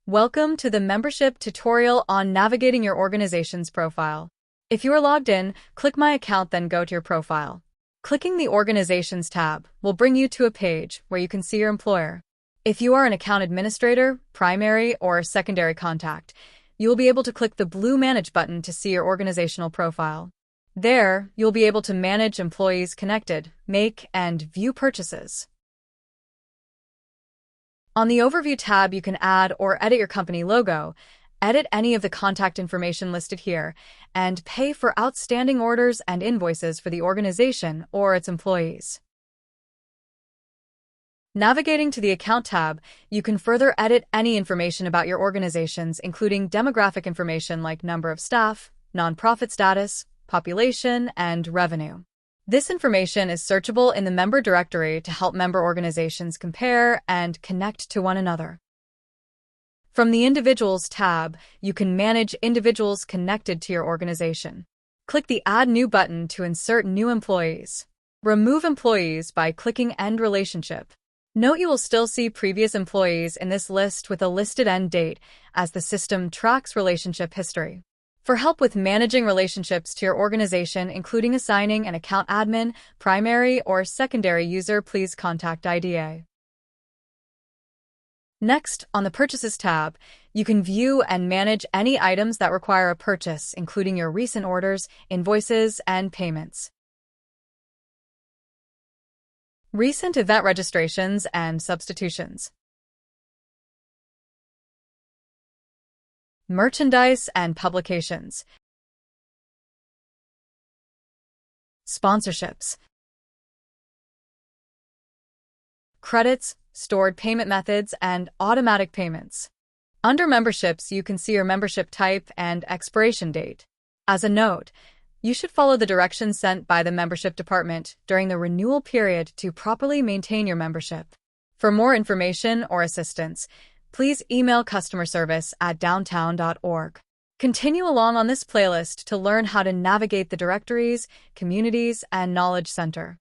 Welcome to the membership tutorial on navigating your organization's profile. If you are logged in, click My Account, then go to your profile. Clicking the Organizations tab will bring you to a page where you can see your employer. If you are an account administrator, primary, or secondary contact, you will be able to click the blue Manage button to see your organizational profile. There, you'll be able to manage employees connected, make and view purchases. On the Overview tab, you can add or edit your company logo, edit any of the contact information listed here, and pay for outstanding orders and invoices for the organization or its employees. Navigating to the Account tab, you can further edit any information about your organizations, including demographic information like number of staff, nonprofit status, population, and revenue. This information is searchable in the member directory to help member organizations compare and connect to one another. From the Individuals tab, you can manage individuals connected to your organization. Click the Add New button to insert new employees. Remove employees by clicking End Relationship. Note you will still see previous employees in this list with a listed end date, as the system tracks relationship history. For help with managing relationships to your organization, including assigning an account admin, primary, or secondary user, please contact IDA. Next, on the Purchases tab, you can view and manage any items that require a purchase, including your recent orders, invoices, and payments. Recent event registrations and substitutions. Merchandise and publications. Sponsorships. Credits, stored payment methods, and automatic payments. Under Memberships, you can see your membership type and expiration date. As a note, you should follow the directions sent by the membership department during the renewal period to properly maintain your membership. For more information or assistance, please email customerservice@downtown.org. Continue along on this playlist to learn how to navigate the directories, communities, and knowledge center.